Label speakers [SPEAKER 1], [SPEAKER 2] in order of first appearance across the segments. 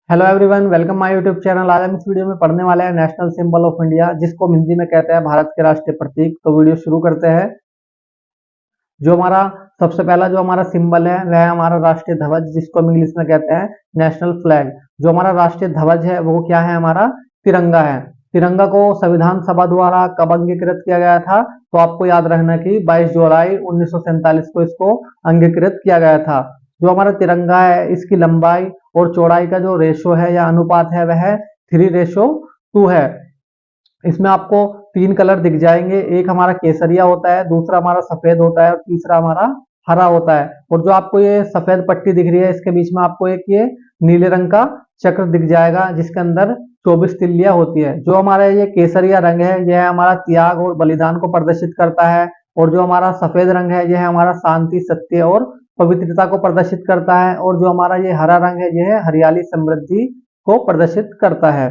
[SPEAKER 1] Hello everyone, welcome my YouTube channel. आज हम इस वीडियो में पढ़ने वाले हैं नेशनल सिंबल ऑफ इंडिया, जिसको हम हिंदी में कहते हैं भारत के राष्ट्रीय प्रतीक। तो वीडियो शुरू करते हैं। जो हमारा सबसे पहला जो हमारा सिंबल है वह है हमारा राष्ट्रीय ध्वज, जिसको हम इंग्लिश में कहते हैं नेशनल फ्लैग। जो हमारा राष्ट्रीय ध्वज है वो क्या है? हमारा तिरंगा है। तिरंगा को संविधान सभा द्वारा कब अंगीकृत किया गया था? तो आपको याद रखना कि 22 जुलाई 1947 को इसको अंगीकृत किया गया था। जो हमारा तिरंगा है इसकी लंबाई और चौड़ाई का जो रेशो है या अनुपात है वह 3:2 है। इसमें आपको 3 कलर दिख जाएंगे, एक हमारा केसरिया होता है, दूसरा हमारा सफेद होता है और तीसरा हमारा हरा होता है। और जो आपको ये सफेद पट्टी दिख रही है इसके बीच में आपको एक ये नीले रंग का चक्र दिख जाएगा, जिसके अंदर 24 तिल्लियां होती है। जो हमारा ये केसरिया रंग है यह हमारा त्याग और बलिदान को प्रदर्शित करता है, और जो हमारा सफेद रंग है यह हमारा शांति, सत्य और पवित्रता को प्रदर्शित करता है, और जो हमारा ये हरा रंग है यह हरियाली, समृद्धि को प्रदर्शित करता है।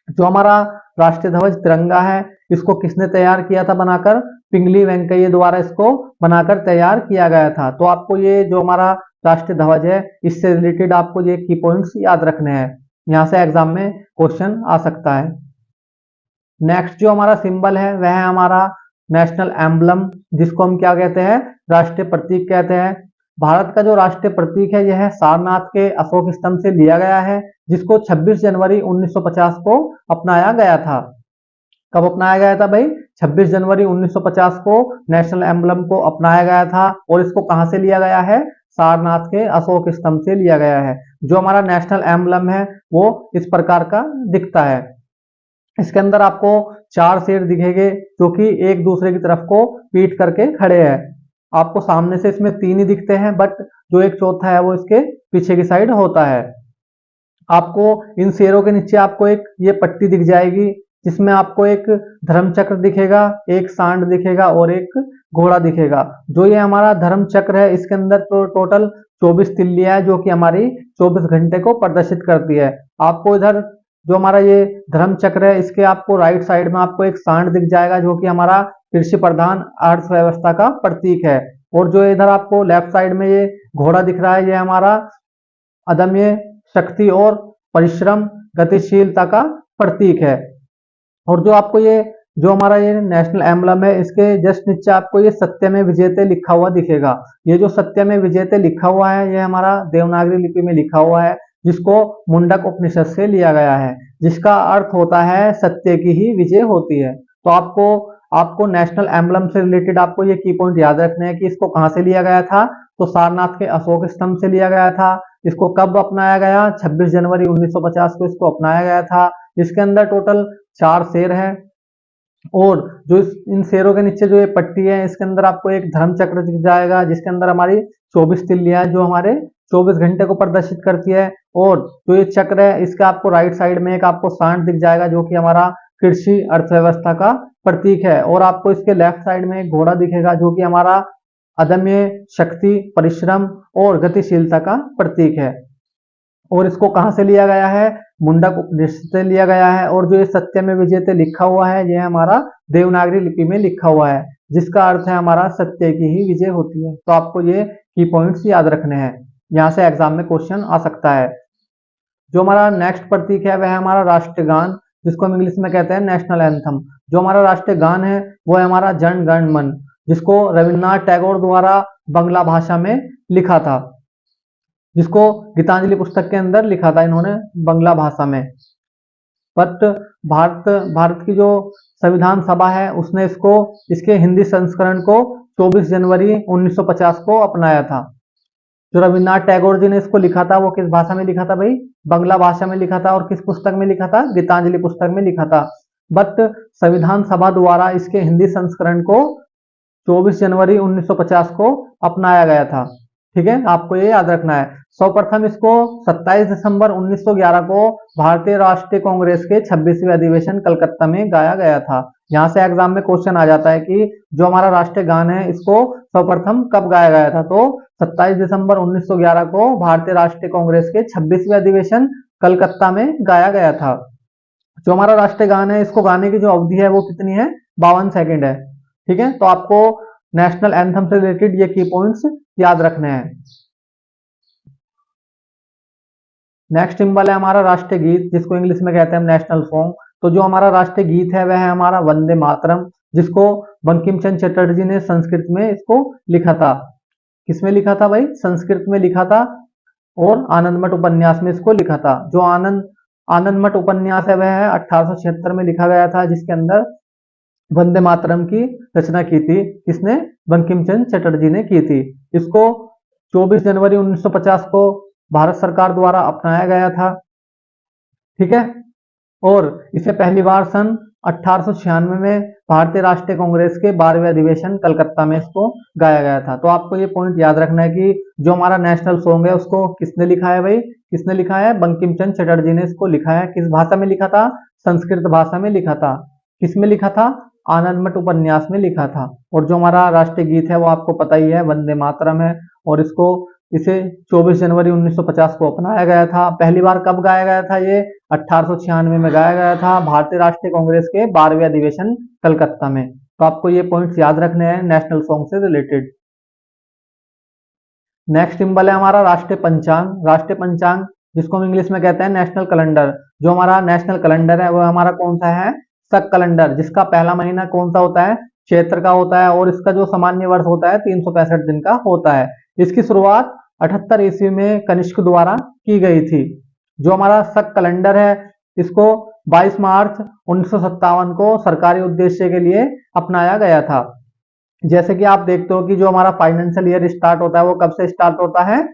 [SPEAKER 1] जो हमारा राष्ट्रीय ध्वज तिरंगा है इसको किसने तैयार किया था बनाकर? पिंगली वेंकैया द्वारा इसको बनाकर तैयार किया गया था। तो आपको ये जो हमारा राष्ट्रीय ध्वज है इससे रिलेटेड आपको ये की पॉइंट्स याद रखने हैं, यहाँ से एग्जाम में क्वेश्चन आ सकता है। नेक्स्ट जो हमारा सिंबल है वह है हमारा नेशनल एम्बलम, जिसको हम क्या कहते हैं? राष्ट्रीय प्रतीक कहते हैं। भारत का जो राष्ट्रीय प्रतीक है यह सारनाथ के अशोक स्तंभ से लिया गया है, जिसको 26 जनवरी 1950 को अपनाया गया था। कब अपनाया गया था भाई? 26 जनवरी 1950 को नेशनल एम्बलम को अपनाया गया था। और इसको कहां से लिया गया है? सारनाथ के अशोक स्तंभ से लिया गया है। जो हमारा नेशनल एम्बलम है वो इस प्रकार का दिखता है। इसके अंदर आपको 4 शेर दिखेंगे जो कि एक दूसरे की तरफ को पीट करके खड़े हैं। आपको सामने से इसमें 3 ही दिखते हैं, बट जो एक चौथा है वो इसके पीछे की साइड होता है। आपको इन शेरों के नीचे आपको एक ये पट्टी दिख जाएगी, जिसमें आपको एक धर्म चक्र दिखेगा, एक सांड दिखेगा और एक घोड़ा दिखेगा। जो ये हमारा धर्म चक्र है इसके अंदर तो टोटल 24 तिल्लियां है, जो कि हमारी 24 घंटे को प्रदर्शित करती है। आपको इधर जो हमारा ये धर्म चक्र है इसके आपको राइट साइड में आपको एक सांड दिख जाएगा, जो कि हमारा कृषि प्रधान अर्थव्यवस्था का प्रतीक है। और जो इधर आपको लेफ्ट साइड में ये घोड़ा दिख रहा है ये हमारा अदम्य शक्ति और परिश्रम, गतिशीलता का प्रतीक है। और जो आपको ये जो हमारा ये नेशनल एम्बलम है इसके जस्ट नीचे आपको ये सत्य में विजेते लिखा हुआ दिखेगा। ये जो सत्य में विजेते लिखा हुआ है ये हमारा देवनागरी लिपि में लिखा हुआ है, जिसको मुंडक उपनिषद से लिया गया है, जिसका अर्थ होता है सत्य की ही विजय होती है। तो आपको आपको नेशनल एम्बलम से रिलेटेड आपको ये की पॉइंट याद रखने हैं कि इसको कहां से लिया गया था? तो सारनाथ के अशोक स्तंभ से लिया गया था। इसको कब अपनाया गया? 26 जनवरी 1950 को इसको अपनाया गया था। इसके अंदर टोटल 4 शेर है, और जो इन शेरों के नीचे जो ये पट्टी है इसके अंदर आपको एक धर्म चक्र दिख जाएगा, जिसके अंदर हमारी 24 तिल्लियां जो हमारे 24 घंटे को प्रदर्शित करती है। और जो ये चक्र है इसका आपको राइट साइड में एक आपको सांड दिख जाएगा, जो कि हमारा कृषि अर्थव्यवस्था का प्रतीक है। और आपको इसके लेफ्ट साइड में एक घोड़ा दिखेगा, जो कि हमारा अदम्य शक्ति, परिश्रम और गतिशीलता का प्रतीक है। और इसको कहां से लिया गया है? मुंडक उपनिषद से लिया गया है। और जो ये सत्य में विजेते लिखा हुआ है यह हमारा देवनागरी लिपि में लिखा हुआ है, जिसका अर्थ है हमारा सत्य की ही विजय होती है। तो आपको ये की पॉइंट्स याद रखने हैं, यहाँ से एग्जाम में क्वेश्चन आ सकता है। जो हमारा नेक्स्ट प्रतीक है वह है हमारा राष्ट्रगान, जिसको हम इंग्लिश में कहते हैं नेशनल एंथम। जो हमारा राष्ट्रीय गान है वो है हमारा जन गण मन, जिसको रविन्द्रनाथ टैगोर द्वारा बंगला भाषा में लिखा था, जिसको गीतांजलि पुस्तक के अंदर लिखा था इन्होंने बंगला भाषा में। बट भारत भारत की जो संविधान सभा है उसने इसको इसके हिंदी संस्करण को 24 जनवरी 1950 को अपनाया था। जो रविन्द्रनाथ टैगोर जी ने इसको लिखा था वो किस भाषा में लिखा था भाई? बंगला भाषा में लिखा था। और किस पुस्तक में लिखा था? गीतांजलि पुस्तक में लिखा था। बट संविधान सभा द्वारा इसके हिंदी संस्करण को 24 जनवरी 1950 को अपनाया गया था। ठीक है, आपको ये याद रखना है। सर्वप्रथम इसको 27 दिसंबर 1911 को भारतीय राष्ट्रीय कांग्रेस के 26वें अधिवेशन कलकत्ता में गाया गया था। यहाँ से एग्जाम में क्वेश्चन आ जाता है कि जो हमारा राष्ट्रीय गान है इसको सर्वप्रथम कब गाया गया था? तो 27 दिसंबर 1911 को भारतीय राष्ट्रीय कांग्रेस के 26वें अधिवेशन कलकत्ता में गाया गया था। जो हमारा राष्ट्रीय गान है इसको गाने की जो अवधि है वो कितनी है? 52 सेकेंड है। ठीक है, तो आपको नेशनल एंथम से रिलेटेड ये की पॉइंट्स याद रखने हैं। नेक्स्ट सिंबल है हमारा राष्ट्रीय गीत, जिसको इंग्लिश में कहते हैं नेशनल सॉन्ग। तो जो हमारा राष्ट्रीय गीत है वह है हमारा वंदे मातरम, जिसको बंकिम चंद्र चटर्जी ने संस्कृत में इसको लिखा था। किसमें लिखा था भाई? संस्कृत में लिखा था, और आनंदमठ उपन्यास में इसको लिखा था। जो आनंदमठ उपन्यास है वह 1876 में लिखा गया था, जिसके अंदर वंदे मातरम की रचना की थी। किसने? बंकिम चंद्र चटर्जी ने की थी। इसको 24 जनवरी 1950 को भारत सरकार द्वारा अपनाया गया था। ठीक है, और इसे पहली बार सन 1896 में भारतीय राष्ट्रीय कांग्रेस के 12वें अधिवेशन कलकत्ता में इसको गाया गया था। तो आपको ये पॉइंट याद रखना है कि जो हमारा नेशनल सॉन्ग है उसको किसने लिखा है भाई? किसने लिखा है? बंकिम चंद्र चटर्जी ने इसको लिखा है। किस भाषा में लिखा था? संस्कृत भाषा में लिखा था। किसमें लिखा था? आनंदमठ उपन्यास में लिखा था। और जो हमारा राष्ट्रीय गीत है वो आपको पता ही है, वंदे मातरम है। और इसे 24 जनवरी 1950 को अपनाया गया था। पहली बार कब गाया गया था? ये 1896 में गाया गया था, भारतीय राष्ट्रीय कांग्रेस के 12वें अधिवेशन कलकत्ता में। तो आपको ये पॉइंट्स याद रखने हैं नेशनल सॉन्ग से रिलेटेड। नेक्स्ट सिंबल है हमारा राष्ट्रीय पंचांग। राष्ट्रीय पंचांग, जिसको हम इंग्लिश में कहते हैं नेशनल कैलेंडर। जो हमारा नेशनल कैलेंडर है वो हमारा कौन सा है? शक कैलेंडर, जिसका पहला महीना कौन सा होता है? चैत्र का होता है, और इसका जो सामान्य वर्ष होता है 365 दिन का होता है। इसकी शुरुआत 78 ईस्वी में कनिष्क द्वारा की गई थी। जो हमारा शक कैलेंडर है इसको 22 मार्च 1957 को सरकारी उद्देश्य के लिए अपनाया गया था। जैसे कि आप देखते हो कि जो हमारा फाइनेंशियल ईयर स्टार्ट होता है वो कब से स्टार्ट होता है?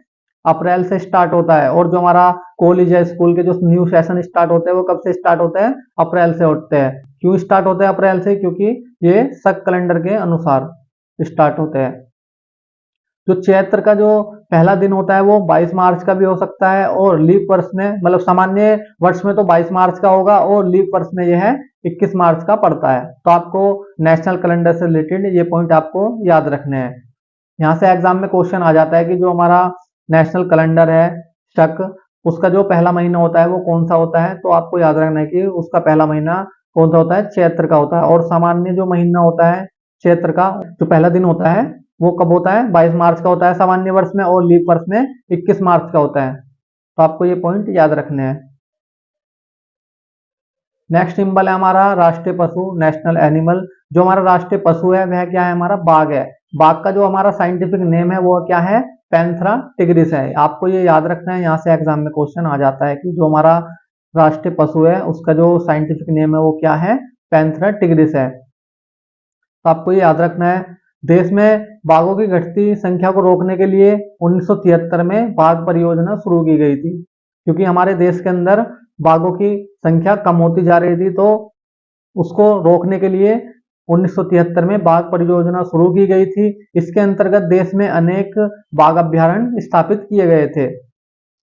[SPEAKER 1] अप्रैल से स्टार्ट होता है। और जो हमारा कॉलेज या स्कूल के जो न्यू सेशन स्टार्ट होते हैं वो कब से स्टार्ट होते हैं? अप्रैल से होते हैं। क्यों स्टार्ट होते हैं अप्रैल से? क्योंकि ये शक कैलेंडर के अनुसार स्टार्ट होते हैं। जो चैत्र का जो पहला दिन होता है वो 22 मार्च का भी हो सकता है, और लीप वर्ष में, मतलब सामान्य वर्ष में तो 22 मार्च का होगा, और लीप वर्ष में यह है 21 मार्च का पड़ता है। तो आपको नेशनल कैलेंडर से रिलेटेड ये पॉइंट आपको याद रखने हैं। यहाँ से एग्जाम में क्वेश्चन आ जाता है कि जो हमारा नेशनल कैलेंडर है शक, उसका जो पहला महीना होता है वो कौन सा होता है? तो आपको याद रखना है कि उसका पहला महीना कौन सा होता है? चैत्र का होता है। और सामान्य जो महीना होता है चैत्र का, जो पहला दिन होता है वो कब होता है? 22 मार्च का होता है सामान्य वर्ष में, और लीप वर्ष में 21 मार्च का होता है। तो आपको ये पॉइंट याद रखने हैं। नेक्स्ट सिंबल है हमारा राष्ट्रीय पशु, नेशनल एनिमल। जो हमारा राष्ट्रीय पशु है वह क्या है? हमारा बाघ है। बाघ का जो हमारा साइंटिफिक नेम है वो क्या है? पैंथरा टिग्रिस है। आपको ये याद रखना है, यहाँ से एग्जाम में क्वेश्चन आ जाता है कि जो हमारा राष्ट्रीय पशु है उसका जो साइंटिफिक नेम है वो क्या है? पैंथरा टिग्रिस है। तो आपको ये याद रखना है। देश में बाघों की घटती संख्या को रोकने के लिए 1973 में बाघ परियोजना शुरू की गई थी, क्योंकि हमारे देश के अंदर बाघों की संख्या कम होती जा रही थी। तो उसको रोकने के लिए 1973 में बाघ परियोजना शुरू की गई थी। इसके अंतर्गत देश में अनेक बाघ अभ्यारण्य स्थापित किए गए थे,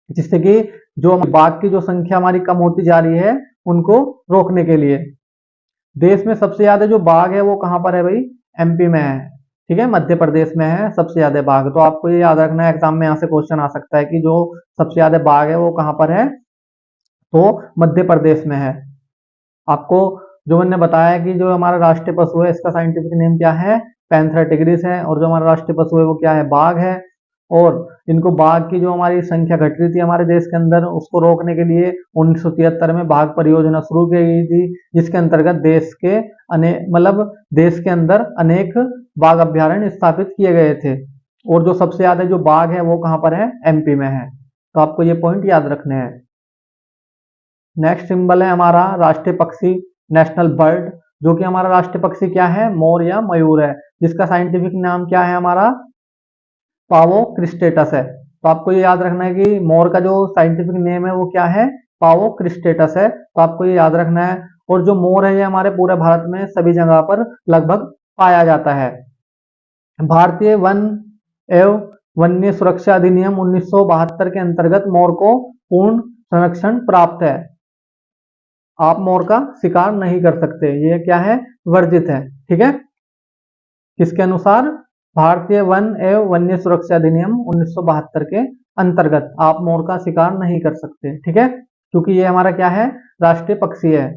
[SPEAKER 1] जिससे कि जो बाघ की जो संख्या हमारी कम होती जा रही है उनको रोकने के लिए। देश में सबसे ज्यादा जो बाघ है वो कहाँ पर है भाई? एमपी में है। ठीक है, मध्य प्रदेश में है सबसे ज्यादा बाघ। तो आपको ये याद रखना है, एग्जाम में यहाँ से क्वेश्चन आ सकता है कि जो सबसे ज्यादा बाघ है वो कहाँ पर है? तो मध्य प्रदेश में है। आपको जो मैंने बताया कि जो हमारा राष्ट्रीय पशु है इसका साइंटिफिक नेम क्या है? पैंथरा टिग्रिस है। और जो हमारा राष्ट्रीय पशु है वो क्या है? बाघ है। और इनको बाघ की जो हमारी संख्या घट रही थी हमारे देश के अंदर, उसको रोकने के लिए 1973 में बाघ परियोजना शुरू की गई थी, जिसके अंतर्गत देश के देश के अंदर अनेक बाघ अभ्यारण्य स्थापित किए गए थे। और जो सबसे ज्यादा जो बाघ है वो कहाँ पर है? एमपी में है। तो आपको ये पॉइंट याद रखने हैं। नेक्स्ट सिंबल है हमारा राष्ट्रीय पक्षी, नेशनल बर्ड। जो कि हमारा राष्ट्रीय पक्षी क्या है? मोर या मयूर है, जिसका साइंटिफिक नाम क्या है? हमारा पावो क्रिस्टेटस है। तो आपको ये याद रखना है कि मोर का जो साइंटिफिक नेम है वो क्या है? पावो क्रिस्टेटस है। तो आपको ये याद रखना है। और जो मोर है ये हमारे पूरे भारत में सभी जगह पर लगभग पाया जाता है। भारतीय वन एवं वन्य सुरक्षा अधिनियम 1972 के अंतर्गत मोर को पूर्ण संरक्षण प्राप्त है। आप मोर का शिकार नहीं कर सकते, ये क्या है? वर्जित है। ठीक है, किसके अनुसार? भारतीय वन एवं वन्य सुरक्षा अधिनियम 1972 के अंतर्गत आप मोर का शिकार नहीं कर सकते। ठीक है, क्योंकि ये हमारा क्या है? राष्ट्रीय पक्षी है।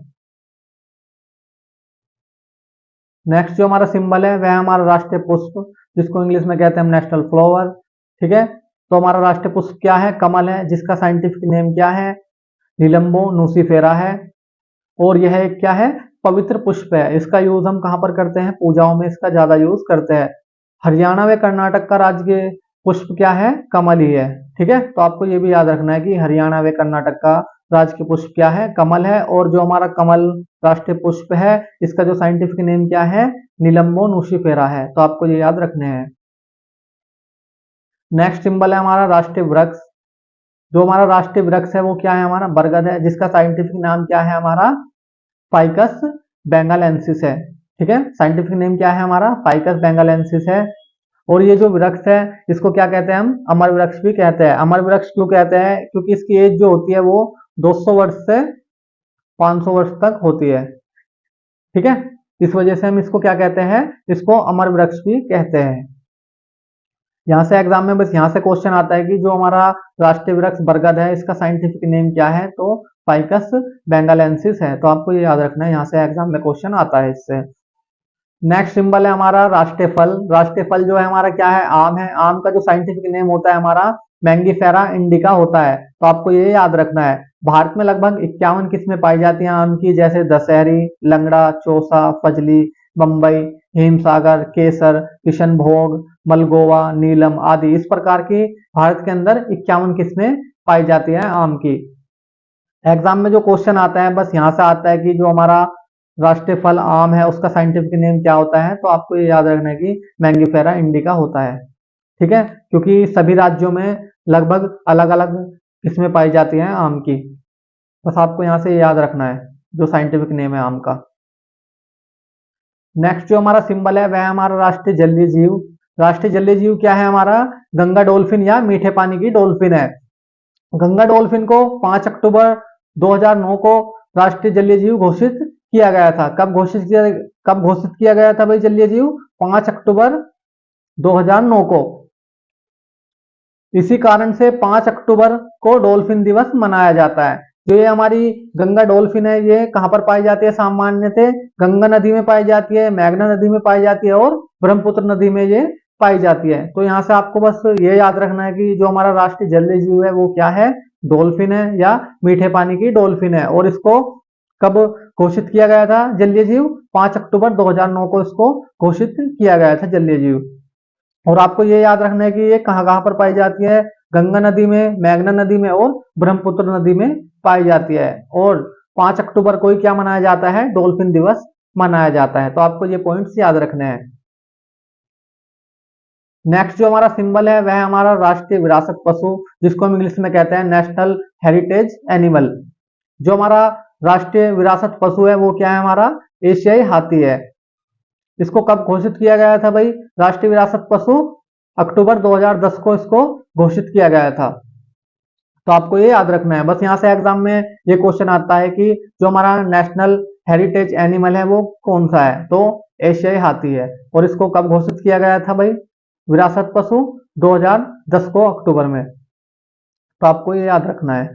[SPEAKER 1] नेक्स्ट जो हमारा सिंबल है वह हमारा राष्ट्रीय पुष्प, जिसको इंग्लिश में कहते हैं नेशनल फ्लावर। ठीक है, तो हमारा राष्ट्रीय पुष्प क्या है? कमल है, जिसका साइंटिफिक नेम क्या है? निलंबो नूसिफेरा है। और यह एक क्या है? पवित्र पुष्प है। इसका यूज हम कहाँ पर करते हैं? पूजाओं में इसका ज्यादा यूज करते हैं। हरियाणा व कर्नाटक का राजकीय पुष्प क्या है? कमल ही है। ठीक है, तो आपको ये भी याद रखना है कि हरियाणा व कर्नाटक का राजकीय पुष्प क्या है? कमल है। और जो हमारा कमल राष्ट्रीय पुष्प है, इसका जो साइंटिफिक नेम क्या है? निलंबो नूसिफेरा है। तो आपको ये याद रखने हैं। नेक्स्ट सिंबल है हमारा राष्ट्रीय वृक्ष। जो हमारा राष्ट्रीय वृक्ष है वो क्या है? हमारा बरगद है, जिसका साइंटिफिक नाम क्या है? हमारा फाइकस बेंगालेंसिस है। ठीक है, साइंटिफिक नेम क्या है हमारा? फाइकस बेंगालेंसिस है। और ये जो वृक्ष है इसको क्या कहते हैं? हम अमर वृक्ष भी कहते हैं। अमर वृक्ष क्यों कहते हैं? क्योंकि इसकी एज जो होती है वो 200 वर्ष से 500 वर्ष तक होती है। ठीक है, इस वजह से हम इसको क्या कहते हैं? इसको अमर वृक्ष भी कहते हैं। यहाँ से एग्जाम में बस यहाँ से क्वेश्चन आता है कि जो हमारा राष्ट्रीय वृक्ष बरगद है, इसका साइंटिफिक नेम क्या है? तो फाइकस बेंगालेंसिस है। तो आपको ये याद रखना है, यहाँ से एग्जाम में क्वेश्चन आता है इससे। नेक्स्ट सिंबल है हमारा राष्ट्रीय फल। राष्ट्रीय फल जो है हमारा क्या है? आम है। आम का जो साइंटिफिक नेम होता है हमारा मैंगीफेरा इंडिका होता है। तो आपको ये याद रखना है। भारत में लगभग 51 किस्में पाई जाती हैं आम की, जैसे दशहरी, लंगड़ा, चौसा, फजली, बम्बई, हिमसागर, केसर, किशनभोग, मलगोवा, नीलम आदि। इस प्रकार की भारत के अंदर 51 किस्में पाई जाती हैं आम की। एग्जाम में जो क्वेश्चन आता है बस यहाँ से आता है कि जो हमारा राष्ट्रीय फल आम है उसका साइंटिफिक नेम क्या होता है? तो आपको ये याद रखना है कि मैंगीफेरा इंडिका होता है। ठीक है, क्योंकि सभी राज्यों में लगभग अलग अलग किस्में पाई जाती हैं आम की। बस आपको यहाँ से याद रखना है जो साइंटिफिक नेम है आम का। नेक्स्ट जो हमारा सिंबल है वह है हमारा राष्ट्रीय जलीय जीव। राष्ट्रीय जलीय जीव क्या है हमारा? गंगा डॉल्फिन या मीठे पानी की डॉल्फिन है। गंगा डॉल्फिन को 5 अक्टूबर 2009 को राष्ट्रीय जलीय जीव घोषित किया गया था। कब घोषित किया गया था भाई जलीय जीव? 5 अक्टूबर 2009 को। इसी कारण से 5 अक्टूबर को डॉल्फिन दिवस मनाया जाता है। जो ये हमारी गंगा डॉल्फिन है ये कहाँ पर पाई जाती है? सामान्यतः गंगा नदी में पाई जाती है, मेघना नदी में पाई जाती है और ब्रह्मपुत्र नदी में ये पाई जाती है। तो यहाँ से आपको बस ये याद रखना है कि जो हमारा राष्ट्रीय जलीय जीव है वो क्या है? डॉल्फिन है या मीठे पानी की डॉल्फिन है। और इसको कब घोषित किया गया था जलीय जीव? 5 अक्टूबर 2009 को इसको घोषित किया गया था जलीय जीव। और आपको ये याद रखना है कि ये कहाँ कहाँ पर पाई जाती है? गंगा नदी में, मेघना नदी में और ब्रह्मपुत्र नदी में पाई जाती है। और 5 अक्टूबर को ही क्या मनाया जाता है? डॉल्फिन दिवस मनाया जाता है। तो आपको ये पॉइंट्स याद रखने हैं। नेक्स्ट जो हमारा सिंबल है वह हमारा राष्ट्रीय विरासत पशु, जिसको हम इंग्लिश में कहते हैं नेशनल हेरिटेज एनिमल। जो हमारा राष्ट्रीय विरासत पशु है वो क्या है? हमारा एशियाई हाथी है। इसको कब घोषित किया गया था भाई? राष्ट्रीय विरासत पशु अक्टूबर 2010 को इसको घोषित किया गया था। तो आपको ये याद रखना है। बस यहाँ से एग्जाम में ये क्वेश्चन आता है कि जो हमारा नेशनल हेरिटेज एनिमल है वो कौन सा है? तो एशियाई हाथी है। और इसको कब घोषित किया गया था भाई? विरासत पशु 2010 को अक्टूबर में। तो आपको ये याद रखना है।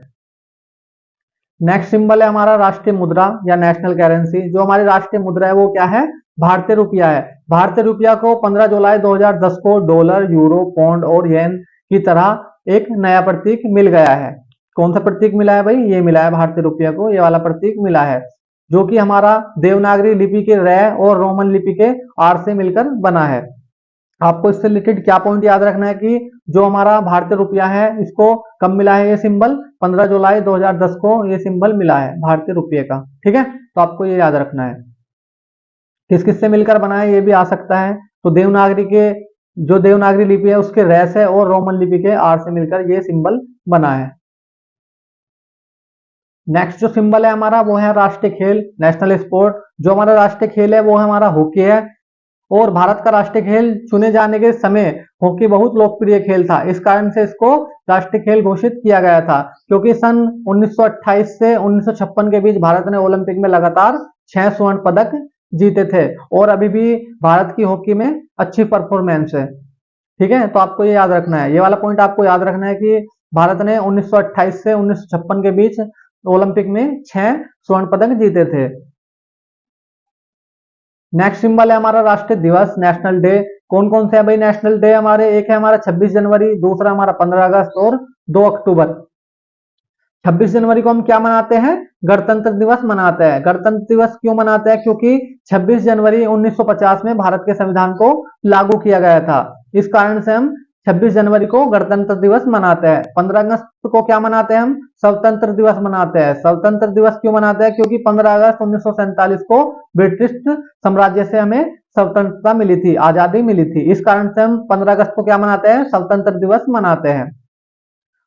[SPEAKER 1] नेक्स्ट सिंबल है हमारा राष्ट्रीय मुद्रा या नेशनल करेंसी। जो हमारी राष्ट्रीय मुद्रा है वो क्या है? भारतीय रुपया है। भारतीय रुपया को 15 जुलाई 2010 को डॉलर, यूरो, पौंड और येन की तरह एक नया प्रतीक मिल गया है। कौन सा प्रतीक मिला है भाई? ये मिला है भारतीय रुपया को, ये वाला प्रतीक मिला है, जो कि हमारा देवनागरी लिपि के रै और रोमन लिपि के आर से मिलकर बना है। आपको इससे रिलेटेड क्या पॉइंट याद रखना है कि जो हमारा भारतीय रुपया है इसको कब मिला है ये सिंबल? 15 जुलाई 2010 को ये सिंबल मिला है भारतीय रुपये का। ठीक है, तो आपको ये याद रखना है। किस किस से मिलकर बना है ये भी आ सकता है। तो देवनागरी के जो देवनागरी लिपि है उसके रै से और रोमन लिपि के आर से मिलकर ये सिंबल बना है। नेक्स्ट जो सिंबल है हमारा वो है राष्ट्रीय खेल, नेशनल स्पोर्ट। जो हमारा राष्ट्रीय खेल है वो हमारा हॉकी है। और भारत का राष्ट्रीय खेल चुने जाने के समय हॉकी बहुत लोकप्रिय खेल था। इस कारण से इसको राष्ट्रीय खेल घोषित किया गया था, क्योंकि सन 1928 से 1956 के बीच भारत ने ओलंपिक में लगातार 6 स्वर्ण पदक जीते थे। और अभी भी भारत की हॉकी में अच्छी परफॉर्मेंस है। ठीक है, तो आपको ये याद रखना है, ये वाला पॉइंट आपको याद रखना है कि भारत ने 1928 से 1956 के बीच ओलंपिक में 6 स्वर्ण पदक जीते थे। नेक्स्ट सिंबल है हमारा राष्ट्रीय दिवस, नेशनल डे। कौन कौन से है भाई नेशनल डे हमारे? एक है हमारा 26 जनवरी, दूसरा हमारा 15 अगस्त और 2 अक्टूबर। 26 जनवरी को हम क्या मनाते हैं? गणतंत्र दिवस मनाते हैं। गणतंत्र दिवस क्यों मनाते हैं? क्योंकि 26 जनवरी 1950 में भारत के संविधान को लागू किया गया था। इस कारण से हम 26 जनवरी को गणतंत्र दिवस मनाते हैं। 15 अगस्त को क्या मनाते हैं हम? स्वतंत्र दिवस मनाते हैं। स्वतंत्र दिवस क्यों मनाते हैं? क्योंकि 15 अगस्त 1947 को ब्रिटिश साम्राज्य से हमें स्वतंत्रता मिली थी, आजादी मिली थी। इस कारण से हम 15 अगस्त को क्या मनाते हैं? स्वतंत्र दिवस मनाते हैं।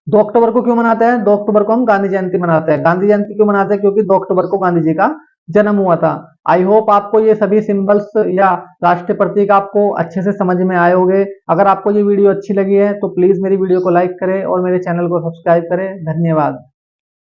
[SPEAKER 1] 2 अक्टूबर को क्यों मनाते हैं? 2 अक्टूबर को हम गांधी जयंती मनाते हैं। गांधी जयंती क्यों मनाते हैं? क्योंकि 2 अक्टूबर को गांधी जी का जन्म हुआ था। आई होप आपको ये सभी सिंबल्स या राष्ट्रीय प्रतीक आपको अच्छे से समझ में आए होंगे। अगर आपको ये वीडियो अच्छी लगी है तो प्लीज मेरी वीडियो को लाइक करें और मेरे चैनल को सब्सक्राइब करें। धन्यवाद।